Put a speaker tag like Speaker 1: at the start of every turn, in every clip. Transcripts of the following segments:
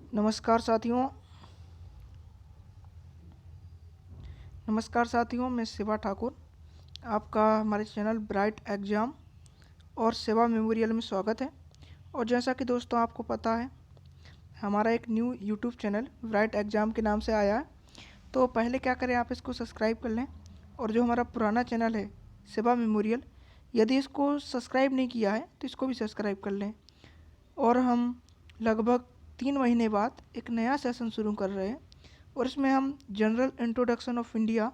Speaker 1: नमस्कार साथियों। मैं शिवा ठाकुर। आपका हमारे चैनल ब्राइट एग्ज़ाम और सेवा मेमोरियल में स्वागत है। और जैसा कि दोस्तों आपको पता है, हमारा एक new YouTube channel bright exam के नाम से आया है। तो पहले क्या करें, आप इसको सब्सक्राइब कर लें। और जो हमारा पुराना चैनल है सेवा मेमोरियल, यदि इसको सब्सक्राइब नहीं किया है तो इसको भी सब्सक्राइब कर लें। और हम लगभग 3 महीने बाद एक नया सेशन शुरू कर रहे हैं और इसमें हम general introduction of India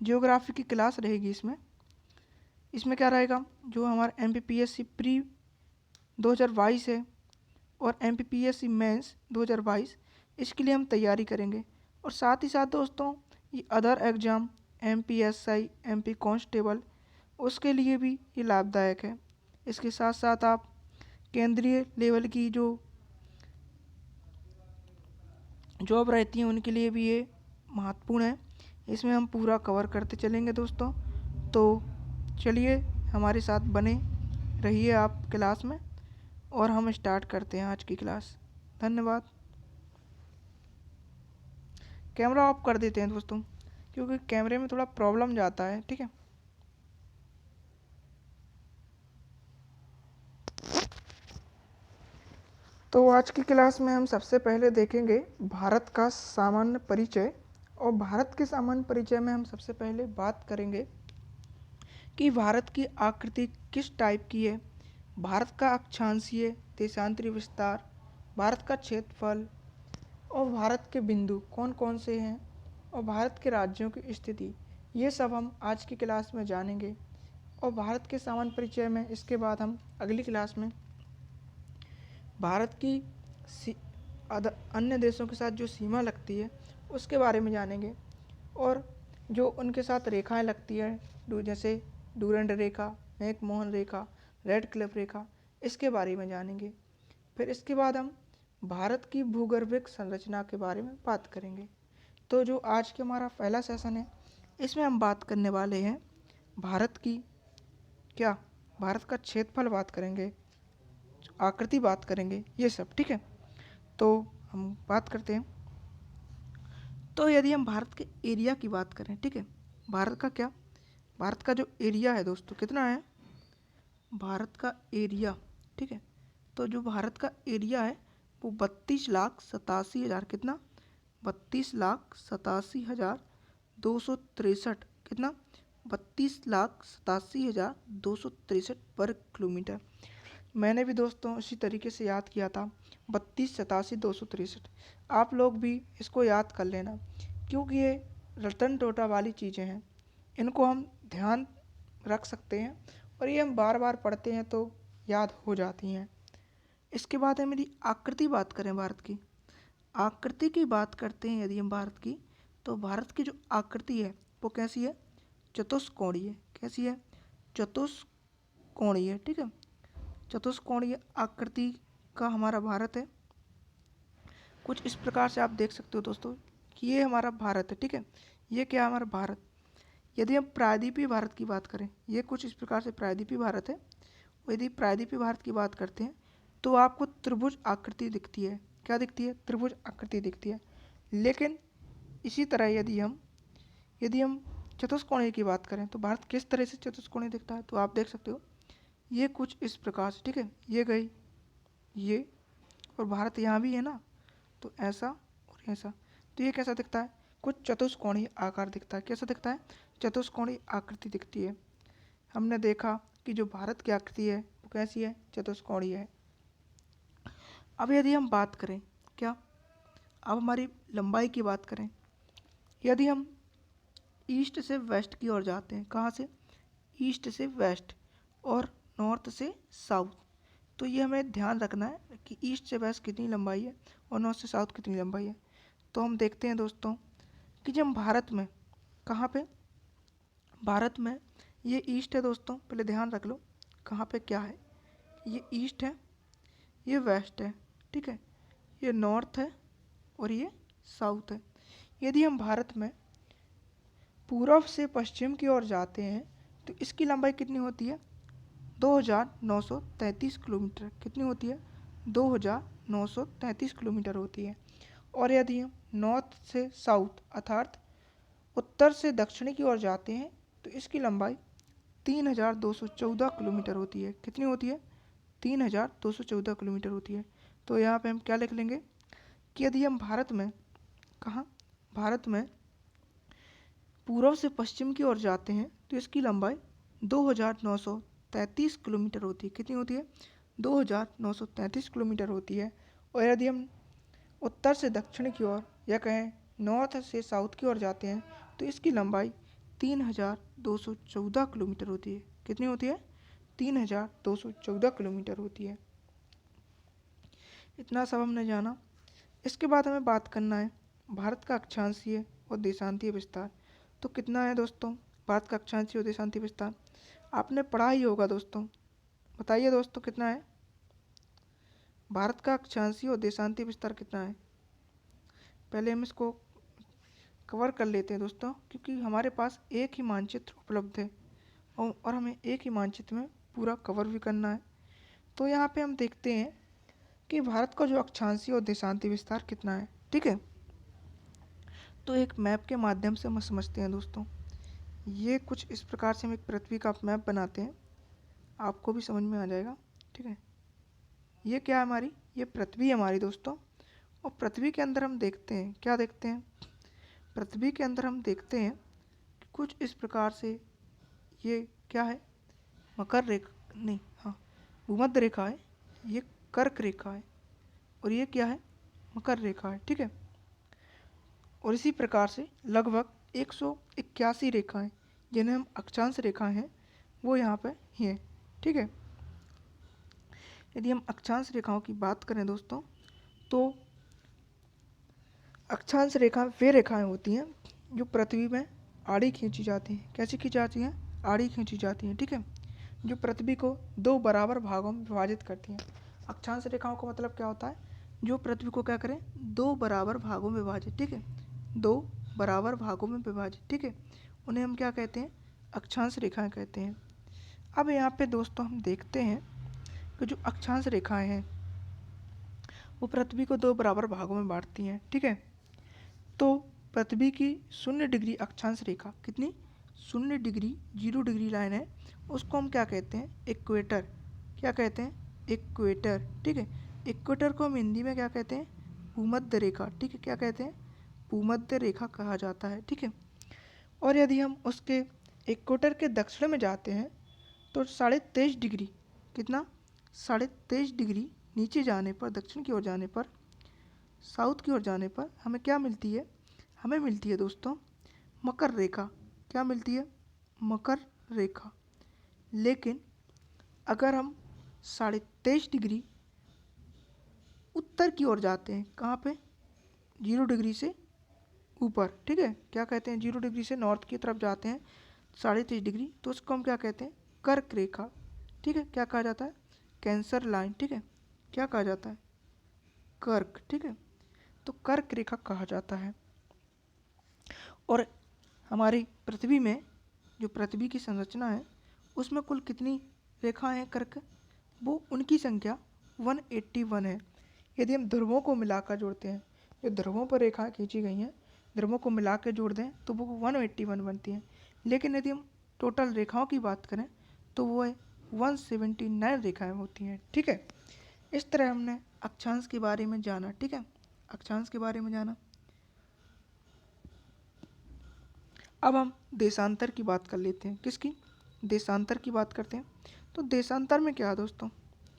Speaker 1: geography की क्लास रहेगी। इसमें क्या रहेगा, जो हमारा MPPSC प्री 2022 है और MPPSC मेंस 2022, इसके लिए हम तैयारी करेंगे। और साथ ही साथ दोस्तों, ये other exam MPSI, MP constable, उसके लिए भी ये लाभदायक है। इसके साथ साथ आप केंद्रीय लेवल की जो जॉब रहती हैं उनके लिए भी ये महत्वपूर्ण है। इसमें हम पूरा कवर करते चलेंगे दोस्तों। तो चलिए हमारे साथ बने रहिए आप क्लास में, और हम स्टार्ट करते हैं आज की क्लास। धन्यवाद। कैमरा ऑफ कर देते हैं दोस्तों, क्योंकि कैमरे में थोड़ा प्रॉब्लम जाता है। ठीक है। तो आज की क्लास में हम सबसे पहले देखेंगे भारत का सामान्य परिचय। और भारत के सामान्य परिचय में हम सबसे पहले बात करेंगे कि भारत की आकृति किस टाइप की है, भारत का अक्षांशीय देशांतरी विस्तार, भारत का क्षेत्रफल, और भारत के बिंदु कौन कौन से हैं, और भारत के राज्यों की स्थिति, ये सब हम आज की क्लास में जानेंगे। और भारत के सामान्य परिचय में इसके बाद हम अगली क्लास में भारत की अन्य देशों के साथ जो सीमा लगती है उसके बारे में जानेंगे, और जो उनके साथ रेखाएं लगती हैं, जैसे डूरंड रेखा, मैकमोहन रेखा, रेड क्लिफ रेखा, इसके बारे में जानेंगे। फिर इसके बाद हम भारत की भूगर्भिक संरचना के बारे में बात करेंगे। तो जो आज के हमारा पहला सेशन है, इसमें हम बात करने वाले हैं भारत की भारत का क्षेत्रफल बात करेंगे, आकृति बात करेंगे, ये सब। ठीक है। तो हम बात करते हैं। तो यदि हम भारत के एरिया की बात करें, ठीक है, भारत का जो एरिया है दोस्तों, कितना है भारत का एरिया। ठीक है। तो जो भारत का एरिया है वो 32,87,000, कितना, 32,87,263, कितना, 32,87,263 वर्ग किलोमीटर। मैंने भी दोस्तों इसी तरीके से याद किया था, 32,87,263। आप लोग भी इसको याद कर लेना, क्योंकि ये रटन टोटा वाली चीज़ें हैं, इनको हम ध्यान रख सकते हैं और ये हम बार बार पढ़ते हैं तो याद हो जाती हैं। इसके बाद है मेरी आकृति बात करें भारत की, आकृति की बात करते हैं यदि हम भारत की, तो भारत की जो आकृति है वो कैसी है, चतुष्कोणीय। कैसी है, चतुष्कोणीय। ठीक है, चतुष्कोणीय आकृति का हमारा भारत है। कुछ इस प्रकार से आप देख सकते हो दोस्तों कि ये हमारा भारत है। ठीक है, ये क्या है, हमारा भारत। यदि हम प्रायद्वीपीय भारत की बात करें, ये कुछ इस प्रकार से प्रायद्वीपीय भारत है। यदि प्रायद्वीपीय भारत की बात करते हैं तो आपको त्रिभुज आकृति दिखती है। क्या दिखती है, त्रिभुज आकृति दिखती है। लेकिन इसी तरह यदि हम चतुष्कोणीय की बात करें तो भारत किस तरह से चतुष्कोणीय दिखता है, तो आप देख सकते हो ये कुछ इस प्रकार से। ठीक है, ये गई ये, और भारत यहाँ भी है ना, तो ऐसा और ऐसा। तो ये कैसा दिखता है, कुछ चतुष्कोणीय आकार दिखता है। कैसा दिखता है, चतुष्कोणीय आकृति दिखती है। हमने देखा कि जो भारत की आकृति है वो कैसी है, चतुष्कोणीय है। अब यदि हम बात करें अब हमारी लंबाई की बात करें, यदि हम ईस्ट से वेस्ट की ओर जाते हैं, कहाँ से, ईस्ट से वेस्ट और नॉर्थ से साउथ, तो ये हमें ध्यान रखना है कि ईस्ट से वेस्ट कितनी लंबाई है और नॉर्थ से साउथ कितनी लंबाई है। तो हम देखते हैं दोस्तों कि जब भारत में, कहाँ पे, भारत में ये ईस्ट है दोस्तों, पहले ध्यान रख लो कहाँ पे क्या है, ये ईस्ट है, ये वेस्ट है, ठीक है, ये नॉर्थ है और ये साउथ है। यदि हम भारत में पूर्व से पश्चिम की ओर जाते हैं तो इसकी लंबाई कितनी होती है, 2,933 किलोमीटर। कितनी होती है, 933 किलोमीटर होती है। और यदि हम नॉर्थ से साउथ अर्थात उत्तर से दक्षिण की ओर जाते हैं तो इसकी लंबाई 3214 किलोमीटर होती है। कितनी होती है? 3214 किलोमीटर होती है। तो यहाँ पे हम क्या लिख लेंगे कि यदि हम भारत में, कहाँ, भारत में पूर्व से पश्चिम की ओर जाते हैं तो इसकी लंबाई 2933 किलोमीटर होती है। कितनी होती है? 2933 किलोमीटर होती है। और यदि हम उत्तर से दक्षिण की ओर या कहें नॉर्थ से साउथ की ओर जाते हैं तो इसकी लंबाई 3214 किलोमीटर होती है। कितनी होती है? 3214 किलोमीटर होती है। इतना सब हमने जाना। इसके बाद हमें बात करना है भारत का अक्षांशीय और देशांतीय विस्तार। तो कितना है दोस्तों भारत का अक्षांशीय और देशांतीय विस्तार? आपने पढ़ा ही होगा दोस्तों। बताइए दोस्तों कितना है भारत का अक्षांशीय और देशांतीय विस्तार? कितना है? पहले हम इसको कवर कर लेते हैं दोस्तों, क्योंकि हमारे पास एक ही मानचित्र उपलब्ध है और हमें एक ही मानचित्र में पूरा कवर भी करना है। तो यहाँ पे हम देखते हैं कि भारत का जो अक्षांशीय और देशांतीय विस्तार कितना है। ठीक है, तो एक मैप के माध्यम से हम समझते हैं दोस्तों। ये कुछ इस प्रकार से हम एक पृथ्वी का मैप बनाते हैं, आपको भी समझ में आ जाएगा। ठीक है, ये क्या है हमारी? ये पृथ्वी है हमारी दोस्तों। और पृथ्वी के अंदर हम देखते हैं, क्या देखते हैं? पृथ्वी के अंदर हम देखते हैं कि कुछ इस प्रकार से ये क्या है? मकर रेखा नहीं, हाँ, भूमध्य रेखा है, ये कर्क रेखा है और ये क्या है? मकर रेखा है। ठीक है, और इसी प्रकार से लगभग 181 रेखाएं जिन्हें हम अक्षांश रेखाएं हैं वो यहाँ पे हैं। ठीक है, यदि हम अक्षांश रेखाओं की बात करें दोस्तों तो अक्षांश रेखा वे रेखाएं होती हैं जो पृथ्वी में आड़ी खींची जाती हैं। कैसी खींची जाती हैं? आड़ी खींची जाती हैं। ठीक है, जो पृथ्वी को दो बराबर भागों में विभाजित करती हैं। अक्षांश रेखाओं का मतलब क्या होता है? जो पृथ्वी को क्या करें? दो बराबर भागों में विभाजित। ठीक है, दो बराबर भागों में विभाजित। ठीक है, उन्हें हम क्या कहते हैं? अक्षांश रेखाएं कहते हैं। अब यहाँ पे दोस्तों हम देखते हैं कि जो अक्षांश रेखाएं हैं वो पृथ्वी को दो बराबर भागों में बांटती हैं। ठीक है, तो पृथ्वी की 0 डिग्री अक्षांश रेखा, कितनी? 0 डिग्री, 0 डिग्री लाइन है, उसको हम क्या कहते हैं? इक्वेटर। क्या कहते हैं? इक्वेटर। ठीक है, इक्वेटर को हम हिंदी में क्या कहते हैं? भूमध्य रेखा। ठीक है, क्या कहते हैं? भूमध्य रेखा कहा जाता है। ठीक है, और यदि हम उसके इक्वेटर के दक्षिण में जाते हैं तो 23.5 डिग्री, कितना? 23.5 डिग्री नीचे जाने पर, दक्षिण की ओर जाने पर, साउथ की ओर जाने पर हमें क्या मिलती है? हमें मिलती है दोस्तों मकर रेखा। क्या मिलती है? मकर रेखा। लेकिन अगर हम 23.5 डिग्री उत्तर की ओर जाते हैं, कहाँ पे? 0 डिग्री से ऊपर। ठीक है, क्या कहते हैं? 0 डिग्री से नॉर्थ की तरफ जाते हैं 23.5 डिग्री, तो उसको हम क्या कहते हैं? कर्क रेखा। ठीक है, क्या कहा जाता है? Cancer line. ठीक है, क्या कहा जाता है? कर्क। ठीक है, तो कर्क रेखा कहा जाता है। और हमारी पृथ्वी में जो पृथ्वी की संरचना है उसमें कुल कितनी रेखाएं हैं कर्क? वो उनकी संख्या 181 है। यदि हम ध्रुवों को मिलाकर जोड़ते हैं, जो ध्रुवों पर रेखाएं खींची गई हैं, ध्रुवों को मिला के जोड़ दें तो वो 181 बनती हैं। लेकिन यदि हम टोटल रेखाओं की बात करें तो वो है 179 रेखाएं होती हैं। ठीक है, इस तरह हमने अक्षांश के बारे में जाना। ठीक है, अक्षांश के बारे में जाना। अब हम देशांतर की बात कर लेते हैं। किसकी? देशांतर की बात करते हैं। तो देशांतर में क्या है दोस्तों?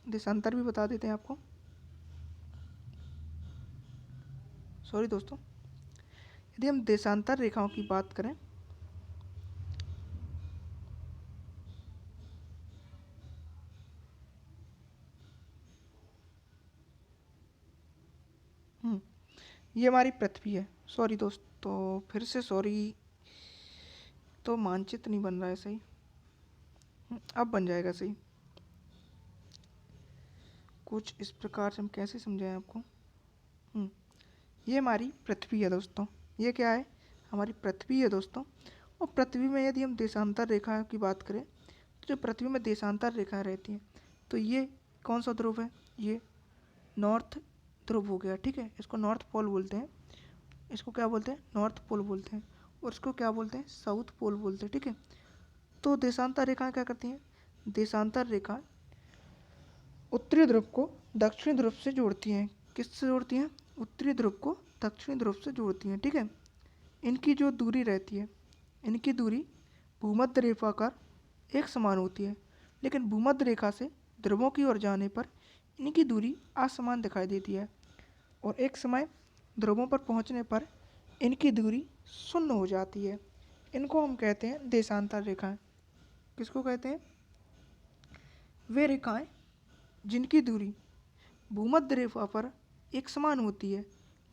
Speaker 1: देशांतर भी बता देते हैं आपको। सॉरी दोस्तों, यदि हम देशांतर रेखाओं की बात करें ये हमारी पृथ्वी है। सॉरी दोस्तों, फिर से सॉरी, तो मानचित्र नहीं बन रहा है सही। अब बन जाएगा सही। कुछ इस प्रकार से हम कैसे समझाएं आपको? ये हमारी पृथ्वी है दोस्तों। ये क्या है? हमारी पृथ्वी है दोस्तों। और पृथ्वी में यदि हम देशांतर रेखा की बात करें तो जो पृथ्वी में देशांतर रेखाएं रहती हैं तो ये कौन सा ध्रुव है? ये नॉर्थ ध्रुव हो गया, ठीक है। इसको नॉर्थ पोल बोलते हैं, इसको क्या बोलते हैं, नॉर्थ पोल बोलते हैं, और इसको क्या बोलते हैं, साउथ पोल बोलते हैं, ठीक है। तो देशांतर रेखाएं क्या करती हैं, देशांतर रेखाएं उत्तरी ध्रुव को दक्षिणी ध्रुव से जोड़ती हैं। किससे जोड़ती हैं, उत्तरी ध्रुव को दक्षिणी ध्रुव से जोड़ती हैं, ठीक है। इनकी जो दूरी रहती है, इनकी दूरी भूमध्य रेखा का एक समान होती है, लेकिन भूमध्य रेखा से ध्रुवों की ओर जाने पर इनकी दूरी असमान दिखाई देती है, और एक समय ध्रुवों पर पहुंचने पर इनकी दूरी शून्य हो जाती है। इनको हम कहते हैं देशांतर रेखाएं। किसको कहते हैं, वे रेखाएं जिनकी दूरी भूमध्य रेखा पर एक समान होती है,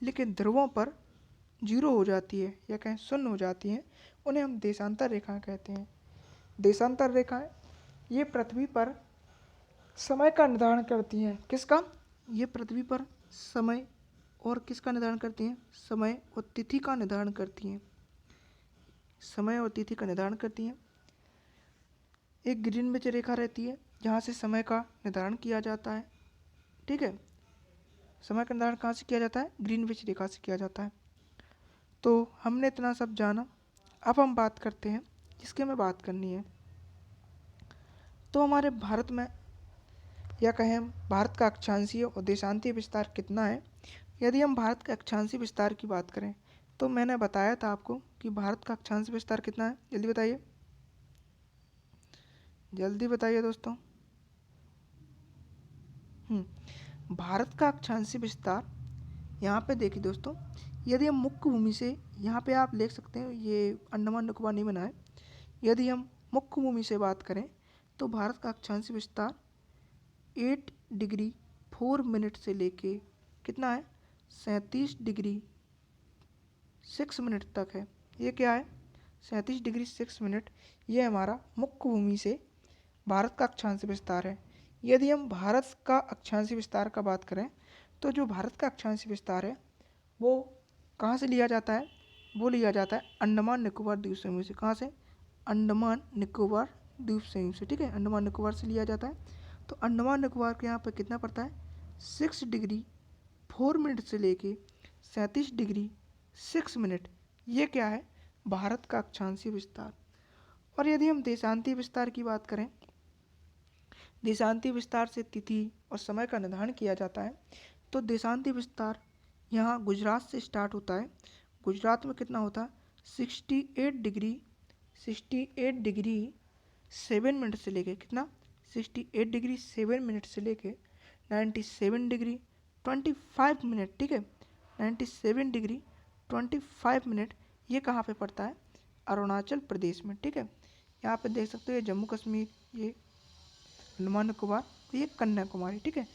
Speaker 1: लेकिन ध्रुवों पर जीरो हो जाती है या कहें शून्य हो जाती हैं, उन्हें हम देशांतर रेखाएं कहते हैं। देशांतर रेखाएं ये पृथ्वी पर समय का निर्धारण करती हैं। किसका, ये पृथ्वी पर समय और किसका निर्धारण करती हैं, समय और तिथि का निर्धारण करती हैं, समय और तिथि का निर्धारण करती हैं। एक ग्रीनविच रेखा रहती है जहाँ से समय का निर्धारण किया जाता है, ठीक है। समय का निर्धारण कहाँ से किया जाता है, ग्रीनविच रेखा से किया जाता है। तो हमने इतना सब जाना, अब हम बात करते हैं जिसकी हमें बात करनी है। तो हमारे भारत में, या कहें हम भारत का अक्षांशीय और देशांतीय विस्तार कितना है। यदि हम भारत के अक्षांशीय विस्तार की बात करें तो मैंने बताया था आपको कि भारत का अक्षांशीय विस्तार कितना है, जल्दी बताइए, जल्दी बताइए दोस्तों। भारत का अक्षांशीय विस्तार, यहाँ पे देखिए दोस्तों, यदि हम मुख्य भूमि से, यहाँ पे आप देख सकते हैं ये अंडमान निकोबार नहीं बना है, यदि हम मुख्य भूमि से बात करें तो भारत का अक्षांशीय विस्तार 8 डिग्री 4 मिनट से लेके कितना है, 37 डिग्री 6 मिनट तक है। ये क्या है, 37 डिग्री 6 मिनट, ये हमारा मुख्य भूमि से भारत का अक्षांशीय विस्तार है। यदि हम भारत का अक्षांशीय विस्तार का बात करें तो जो भारत का अक्षांशीय विस्तार है वो कहाँ से लिया जाता है, वो लिया जाता है अंडमान निकोबार द्वीप समूह से। कहाँ से, अंडमान निकोबार द्वीप समूह से, ठीक है, अंडमान निकोबार से लिया जाता है। तो अंडमान निकोबार के यहाँ पर कितना पड़ता है, 6 डिग्री 4 मिनट से लेके 37 डिग्री 6 मिनट, ये क्या है, भारत का अक्षांशीय विस्तार। और यदि हम देशांतीय विस्तार की बात करें, देशांतीय विस्तार से तिथि और समय का निर्धारण किया जाता है। तो देशांतीय विस्तार यहाँ गुजरात से स्टार्ट होता है। गुजरात में कितना होता है, 68 डिग्री 7 मिनट से लेके कितना, 68 डिग्री 7 मिनट से लेके 97 डिग्री 25 मिनट, ठीक है, 97 डिग्री 25 मिनट, ये कहाँ पे पड़ता है, अरुणाचल प्रदेश में, ठीक है। यहाँ पे देख सकते हो, ये जम्मू कश्मीर, ये अंडमान निकोबार, ये कन्याकुमारी, ठीक है।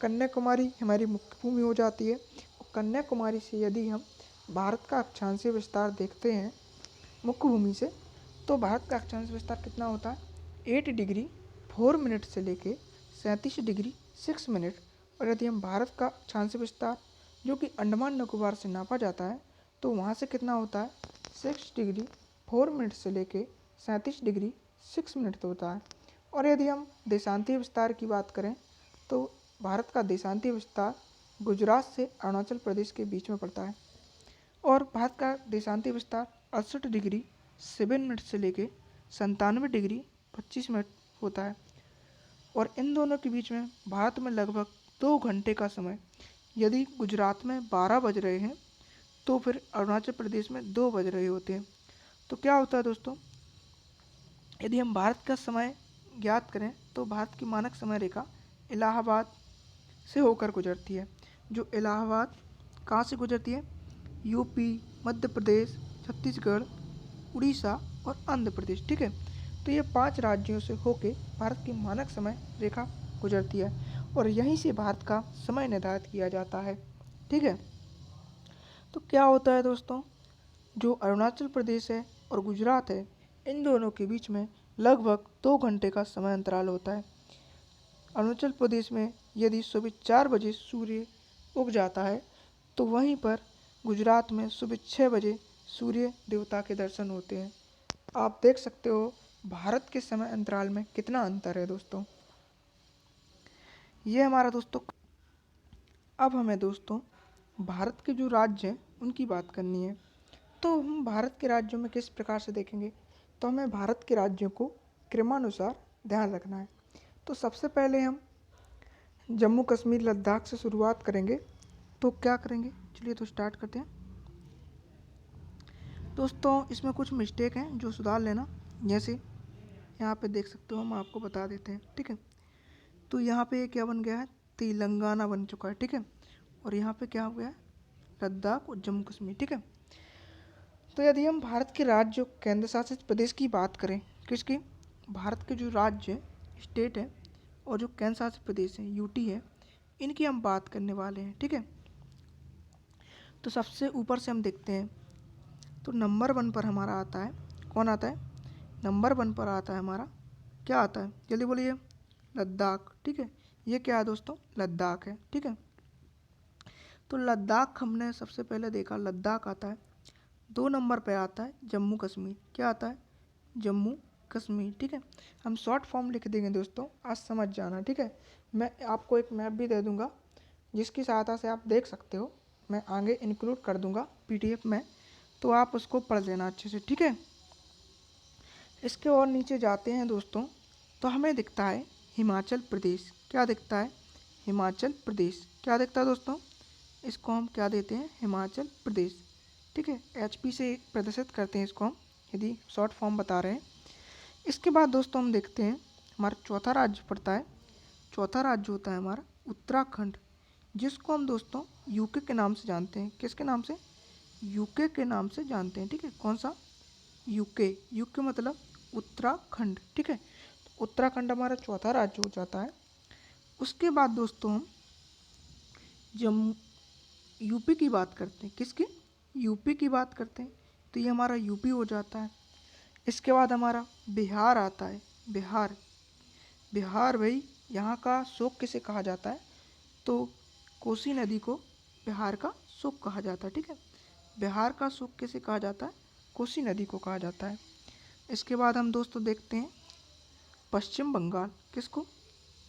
Speaker 1: कन्याकुमारी हमारी मुख्य भूमि हो जाती है, और कन्याकुमारी से यदि हम भारत का अक्षांशीय विस्तार देखते हैं मुख्य भूमि से, तो भारत का अक्षांशीय विस्तार कितना होता है, 8 डिग्री 4 मिनट से लेके 37 डिग्री 6 मिनट। और यदि हम भारत का अक्षांशीय विस्तार जो कि अंडमान निकोबार से नापा जाता है, तो वहाँ से कितना होता है, 6 डिग्री 4 मिनट से लेके 37 डिग्री 6 मिनट होता है। और यदि हम देशांतीय विस्तार की बात करें तो भारत का देशांतीय विस्तार गुजरात से अरुणाचल प्रदेश के बीच में पड़ता है, और भारत का देशांतीय विस्तार 68 डिग्री 7 मिनट से लेके 97 डिग्री 25 मिनट होता है। और इन दोनों के बीच में भारत में लगभग 2 घंटे का समय, यदि गुजरात में 12 बज रहे हैं तो फिर अरुणाचल प्रदेश में 2 बज रहे होते हैं। तो क्या होता है दोस्तों, यदि हम भारत का समय ज्ञात करें तो भारत की मानक समय रेखा इलाहाबाद से होकर गुजरती है। जो इलाहाबाद कहाँ से गुजरती है, यूपी, मध्य प्रदेश, छत्तीसगढ़, उड़ीसा और आंध्र प्रदेश, ठीक है। तो ये 5 राज्यों से होके भारत की मानक समय रेखा गुजरती है, और यहीं से भारत का समय निर्धारित किया जाता है, ठीक है। तो क्या होता है दोस्तों, जो अरुणाचल प्रदेश है और गुजरात है, इन दोनों के बीच में लगभग 2 घंटे का समय अंतराल होता है। अरुणाचल प्रदेश में यदि सुबह 4 बजे सूर्य उग जाता है, तो वहीं पर गुजरात में सुबह 6 बजे सूर्य देवता के दर्शन होते हैं। आप देख सकते हो भारत के समय अंतराल में कितना अंतर है दोस्तों। ये हमारा दोस्तों अब हमें दोस्तों भारत के जो राज्य हैं उनकी बात करनी है। तो हम भारत के राज्यों में किस प्रकार से देखेंगे, तो हमें भारत के राज्यों को क्रमानुसार ध्यान रखना है। तो सबसे पहले हम जम्मू कश्मीर लद्दाख से शुरुआत करेंगे। तो क्या करेंगे, चलिए तो स्टार्ट करते हैं। दोस्तों इसमें कुछ मिस्टेक हैं जो सुधार लेना, जैसे यहाँ पे देख सकते हो, हम आपको बता देते हैं, ठीक है। तो यहाँ पे क्या बन गया है, तेलंगाना बन चुका है, ठीक है। और यहाँ पे क्या हो गया है, लद्दाख और जम्मू कश्मीर, ठीक है। तो यदि हम भारत के राज्य केंद्र शासित प्रदेश की बात करें, किसकी, भारत के जो राज्य स्टेट है और जो केंद्र शासित प्रदेश है यूटी है, इनकी हम बात करने वाले हैं, ठीक है। तो सबसे ऊपर से हम देखते हैं, तो नंबर 1 पर हमारा आता है, कौन आता है, नंबर 1 पर आता है हमारा, क्या आता है, जल्दी बोलिए, लद्दाख, ठीक है। ये क्या है दोस्तों, लद्दाख है, ठीक है। तो लद्दाख हमने सबसे पहले देखा, लद्दाख आता है। 2 नंबर पे आता है जम्मू कश्मीर, क्या आता है, जम्मू कश्मीर, ठीक है। हम शॉर्ट फॉर्म लिख देंगे दोस्तों, आज समझ जाना, ठीक है। मैं आपको एक मैप भी दे दूंगा जिसकी सहायता से आप देख सकते हो, मैं आगे इंक्लूड कर दूंगा पीडीएफ में, तो आप उसको पढ़ लेना अच्छे से, ठीक है। इसके और नीचे जाते हैं दोस्तों, तो हमें दिखता है हिमाचल प्रदेश, क्या दिखता है, हिमाचल प्रदेश, क्या दिखता है दोस्तों, इसको हम क्या देते हैं, हिमाचल प्रदेश, ठीक है। एचपी से प्रदर्शित करते हैं इसको हम, यदि शॉर्ट फॉर्म बता रहे हैं। इसके बाद दोस्तों हम देखते हैं हमारा चौथा राज्य पड़ता है, चौथा राज्य होता है हमारा उत्तराखंड, जिसको हम दोस्तों यूके के नाम से जानते हैं, किसके नाम से, यूके के नाम से जानते हैं, ठीक है। कौन सा, यूके, यूके मतलब उत्तराखंड, ठीक है। तो उत्तराखंड हमारा चौथा राज्य हो जाता है। उसके बाद दोस्तों हम जम्मू यूपी की बात करते हैं, किसकी, यूपी की बात करते हैं, तो ये हमारा यूपी हो जाता है। इसके बाद हमारा बिहार आता है, बिहार, बिहार भाई, यहाँ का शोक किसे कहा जाता है, तो कोसी नदी को बिहार का शोक कहा जाता है, ठीक है। बिहार का शोक किसे कहा जाता है, कोसी नदी को कहा जाता है। इसके बाद हम दोस्तों देखते हैं पश्चिम बंगाल, किसको,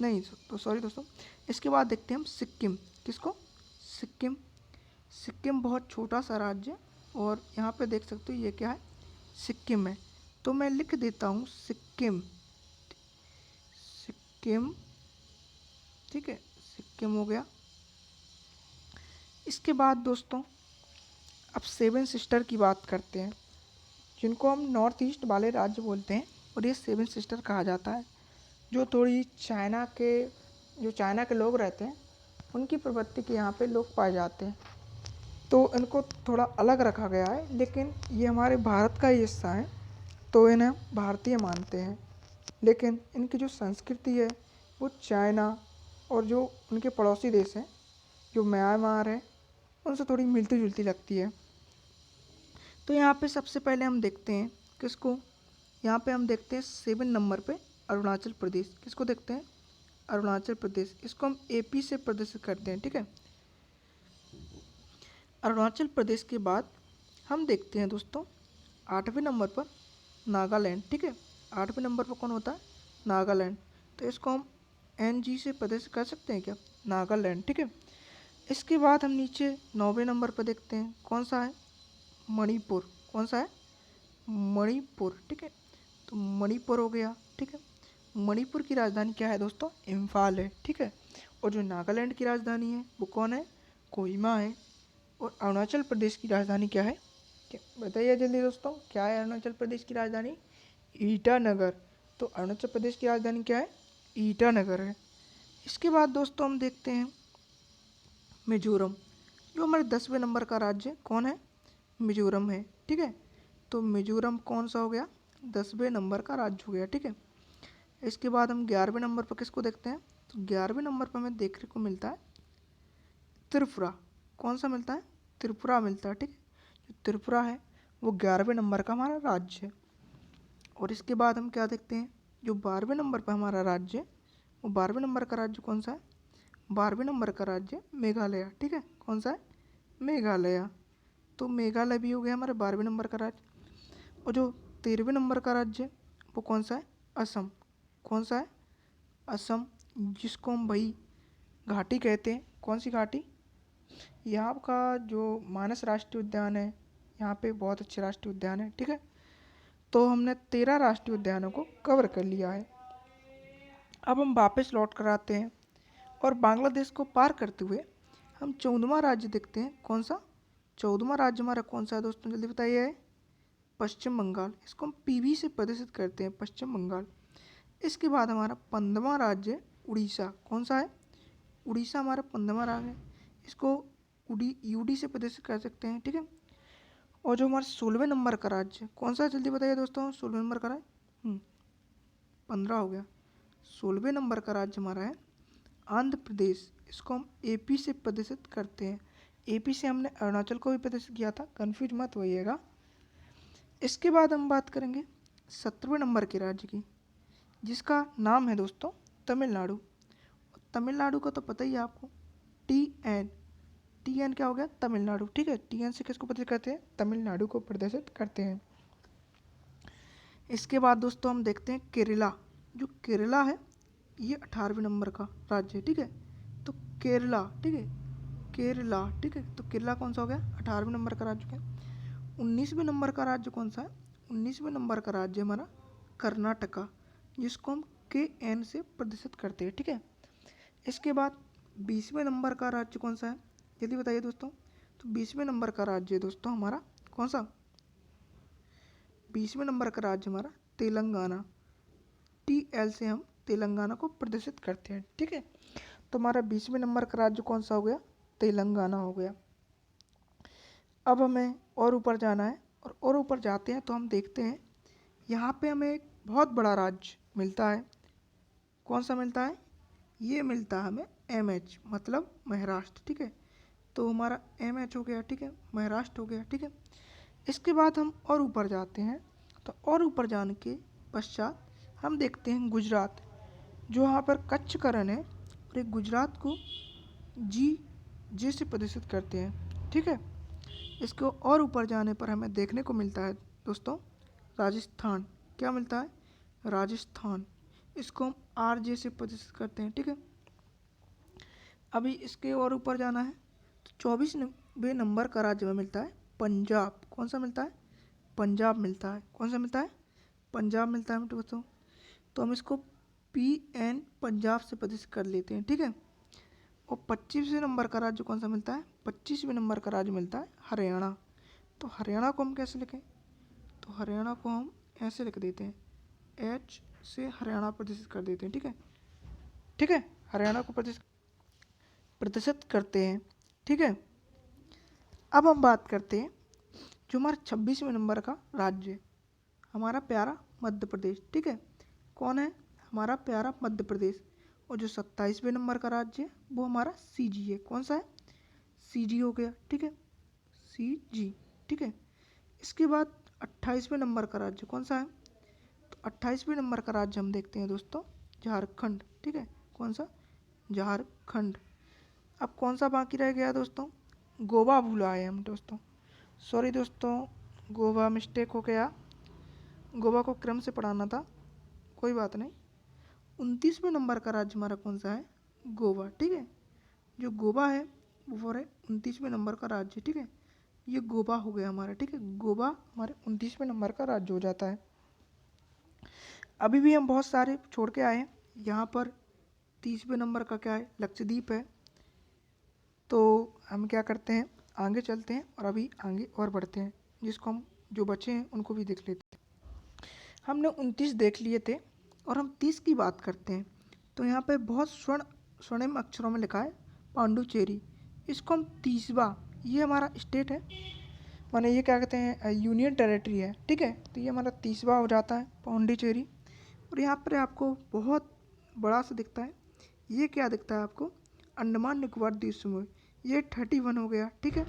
Speaker 1: नहीं तो सॉरी दोस्तों, इसके बाद देखते हैं हम सिक्किम, किसको, सिक्किम, सिक्किम बहुत छोटा सा राज्य, और यहाँ पे देख सकते हो ये क्या है, सिक्किम है। तो मैं लिख देता हूँ सिक्किम, सिक्किम, ठीक है, सिक्किम हो गया। इसके बाद दोस्तों अब 7 सिस्टर की बात करते हैं, जिनको हम नॉर्थ ईस्ट वाले राज्य बोलते हैं, और ये 7 सिस्टर कहा जाता है, जो थोड़ी चाइना के, जो चाइना के लोग रहते हैं उनकी प्रवृत्ति के यहाँ पे लोग पाए जाते हैं, तो इनको थोड़ा अलग रखा गया है, लेकिन ये हमारे भारत का ही हिस्सा है, तो इन्हें भारतीय मानते हैं। लेकिन इनकी जो संस्कृति है वो चाइना और जो उनके पड़ोसी देश हैं, जो म्यांमार है, उनसे थोड़ी मिलती जुलती लगती है। तो यहाँ पे सबसे पहले हम देखते हैं किसको, यहाँ पे हम देखते हैं 7 नंबर पे अरुणाचल प्रदेश, किसको देखते हैं, अरुणाचल प्रदेश, इसको हम एपी से प्रदर्शित करते हैं, ठीक है। अरुणाचल प्रदेश के बाद हम देखते हैं दोस्तों 8वें नंबर पर नागालैंड, ठीक है। 8वें नंबर पर कौन होता है, नागालैंड, तो इसको हम एनजी से प्रदर्शित कर सकते हैं क्या, नागालैंड, ठीक है। इसके बाद हम नीचे 9वें नंबर पर देखते हैं, कौन सा है, मणिपुर, कौन सा है, मणिपुर, ठीक है। तो मणिपुर हो गया, ठीक है। मणिपुर की राजधानी क्या है दोस्तों, इम्फाल है, ठीक है। और जो नागालैंड की राजधानी है वो कौन है, कोहिमा है। और अरुणाचल प्रदेश की राजधानी क्या है, क्या बताइए जल्दी दोस्तों, क्या है अरुणाचल प्रदेश की राजधानी, ईटानगर। तो अरुणाचल प्रदेश की राजधानी क्या है, ईटानगर है। इसके बाद दोस्तों हम देखते हैं मिजोरम, जो हमारे 10वें नंबर का राज्य कौन है, मिजोरम है, ठीक है। तो मिजोरम कौन सा हो गया, 10वें नंबर का राज्य हो गया, ठीक है। इसके बाद हम 11वें नंबर पर किसको देखते हैं, तो 11वें नंबर पर हमें देखने को मिलता है त्रिपुरा, कौन सा मिलता है, त्रिपुरा मिलता है, ठीक है। जो त्रिपुरा है वो 11वें नंबर का हमारा राज्य है। और इसके बाद हम क्या देखते हैं, जो 12वें नंबर पर हमारा राज्य है, वो 12वें नंबर का राज्य कौन सा है, 12वें नंबर का राज्य मेघालय, ठीक है। कौन सा है, मेघालय। तो मेघालय भी हो गया हमारे 12वें नंबर का राज्य। और जो 13वें नंबर का राज्य है वो कौन सा है, असम, कौन सा है, असम, जिसको हम भाई घाटी कहते हैं, कौन सी घाटी, यहाँ का जो मानस राष्ट्रीय उद्यान है, यहाँ पे बहुत अच्छे राष्ट्रीय उद्यान है, ठीक है। तो हमने 13 राष्ट्रीय उद्यानों को कवर कर लिया है। अब हम वापस लौट कर आते हैं और बांग्लादेश को पार करते हुए हम 14वां राज्य देखते हैं। कौन सा 14वां राज्य हमारा कौन सा है दोस्तों, जल्दी बताइए। है पश्चिम बंगाल। इसको हम पीबी से प्रदर्शित करते हैं, पश्चिम बंगाल। इसके बाद हमारा 15वां राज्य है उड़ीसा। कौन सा है, उड़ीसा हमारा 15वां राज्य है। इसको यूडी से प्रदर्शित कर सकते हैं, ठीक है। और जो हमारा 16वें नंबर का राज्य कौन सा है, जल्दी बताइए दोस्तों। 16वें नंबर का राज्य 15 हो गया। 16वें नंबर का राज्य हमारा है आंध्र प्रदेश। इसको हम एपी से प्रदर्शित करते हैं। एपी से हमने अरुणाचल को भी प्रदर्शित किया था, कन्फ्यूज मत होइएगा। इसके बाद हम बात करेंगे 17वें नंबर के राज्य की, जिसका नाम है दोस्तों तमिलनाडु। तमिलनाडु का तो पता ही है आपको, टी एन क्या हो गया, तमिलनाडु, ठीक है। टी एन से किसको प्रदर्शित करते हैं, तमिलनाडु को प्रदर्शित करते हैं। इसके बाद दोस्तों हम देखते हैं केरला। जो केरला है ये 18वें नंबर का राज्य है, ठीक है। तो केरला, ठीक है, केरला, ठीक है। तो केरला कौन सा हो गया, 18वें नंबर का राज्य है। 19वें नंबर का राज्य कौन सा है, 19वें नंबर का राज्य हमारा कर्नाटका, जिसको हम के एन से प्रदर्शित करते हैं, ठीक है। इसके बाद 20वें नंबर का राज्य कौन सा है, जल्दी बताइए दोस्तों। तो 20वें नंबर का राज्य है दोस्तों हमारा कौन सा, 20वें नंबर का राज्य हमारा तेलंगाना। टी एल से हम तेलंगाना को प्रदर्शित करते हैं, ठीक है। तो हमारा 20वें नंबर का राज्य कौन सा हो गया, तेलंगाना हो गया। अब हमें और ऊपर जाना है, और ऊपर जाते हैं तो हम देखते हैं यहाँ पे हमें एक बहुत बड़ा राज्य मिलता है। कौन सा मिलता है, ये मिलता है हमें एमएच, मतलब महाराष्ट्र, ठीक है। तो हमारा एमएच हो गया, ठीक है, महाराष्ट्र हो गया, ठीक है। इसके बाद हम और ऊपर जाते हैं, तो और ऊपर जाने के पश्चात हम देखते हैं गुजरात, जो यहाँ पर कच्छ करण है, और एक गुजरात को जी से प्रदर्शित करते हैं, ठीक है। इसको और ऊपर जाने पर हमें देखने को मिलता है दोस्तों राजस्थान। क्या मिलता है, राजस्थान। इसको हम आर जे से प्रदर्शित करते हैं, ठीक है। अभी इसके और ऊपर जाना है तो 24वें नंबर का राज्य में मिलता है पंजाब। कौन सा मिलता है, पंजाब मिलता है। कौन सा मिलता है, पंजाब मिलता है दोस्तों। तो हम इसको पी एन पंजाब से प्रदर्शित कर लेते हैं, ठीक है। और 25वें नंबर का राज्य कौन सा मिलता है, 25वें नंबर का राज्य मिलता है हरियाणा। तो हरियाणा को हम कैसे लिखें, तो हरियाणा को हम ऐसे लिख देते हैं, एच से हरियाणा प्रदर्शित कर देते हैं, ठीक है, ठीक है। हरियाणा को प्रदर्शित करते हैं, ठीक है। अब हम बात करते हैं जो हमारा 26वें नंबर का राज्य है, हमारा प्यारा मध्य प्रदेश, ठीक है। कौन है, हमारा प्यारा मध्य प्रदेश। और जो 27वें नंबर का राज्य है वो हमारा सीजी है। कौन सा है, सीजी हो गया, ठीक है, सीजी, ठीक है। इसके बाद 28वें नंबर का राज्य कौन सा है, तो 28वें नंबर का राज्य हम देखते हैं दोस्तों झारखंड, ठीक है। कौन सा, झारखंड। अब कौन सा बाकी रह गया दोस्तों, गोवा भूला है हम दोस्तों, सॉरी दोस्तों, गोवा मिस्टेक हो गया, गोवा को क्रम से पढ़ाना था, कोई बात नहीं। 29वें नंबर का राज्य हमारा कौन सा है, गोवा, ठीक है। जो गोवा है वो है 29वें नंबर का राज्य, ठीक है। ये गोवा हो गया हमारा, ठीक है। गोवा हमारे 29वें नंबर का राज्य हो जाता है। अभी भी हम बहुत सारे छोड़ के आए हैं। यहाँ पर 30वें नंबर का क्या है, लक्षद्वीप है। तो हम क्या करते हैं, आगे चलते हैं और अभी आगे और बढ़ते हैं, जिसको हम जो बचे हैं उनको भी देख लेते हैं। हमने 29 देख लिए थे और हम 30 की बात करते हैं। तो यहाँ पे बहुत स्वर्णिम अक्षरों में लिखा है पांडुचेरी। इसको हम 30वां, ये हमारा स्टेट है, माने ये क्या कहते हैं, यूनियन टेरिटरी है, ठीक है। तो ये हमारा 30वां हो जाता है पांडिचेरी। और यहाँ पर आपको बहुत बड़ा सा दिखता है, ये क्या दिखता है आपको, अंडमान निकोबार द्वीप समूह, ये 31 हो गया, ठीक है।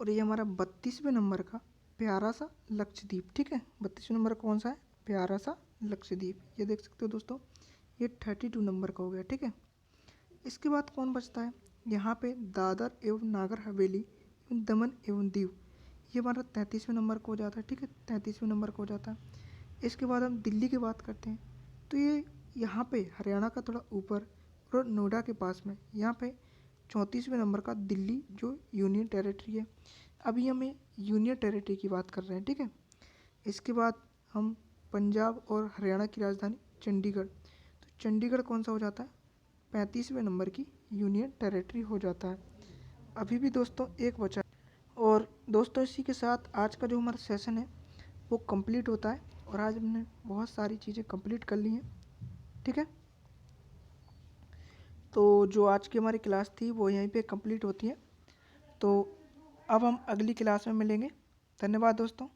Speaker 1: और ये हमारा 32वें नंबर का प्यारा सा लक्षद्वीप, ठीक है। 32वें नंबर कौन सा है, प्यारा सा लक्षद्वीप, ये देख सकते हो दोस्तों, ये 32 नंबर का हो गया, ठीक है। इसके बाद कौन बचता है, यहाँ पे दादर एवं नागर हवेली एवं दमन एवं दीव, ये हमारा 33वें नंबर का हो जाता है, ठीक है, 33वें नंबर का हो जाता है। इसके बाद हम दिल्ली की बात करते हैं, तो ये यहाँ पे हरियाणा का थोड़ा ऊपर और नोएडा के पास में, यहाँ पे 34वें नंबर का दिल्ली जो यूनियन टेरिटरी है। अभी हमें यूनियन टेरिटरी की बात कर रहे हैं, ठीक है। इसके बाद हम पंजाब और हरियाणा की राजधानी चंडीगढ़, तो चंडीगढ़ कौन सा हो जाता है, 35वें नंबर की यूनियन टेरिटरी हो जाता है। अभी भी दोस्तों एक बचा और दोस्तों इसी के साथ आज का जो हमारा सेशन है वो कंप्लीट होता है और आज हमने बहुत सारी चीज़ें कंप्लीट कर ली हैं, ठीक है। तो जो आज की हमारी क्लास थी वो यहीं पे कंप्लीट होती है। तो अब हम अगली क्लास में मिलेंगे। धन्यवाद दोस्तों।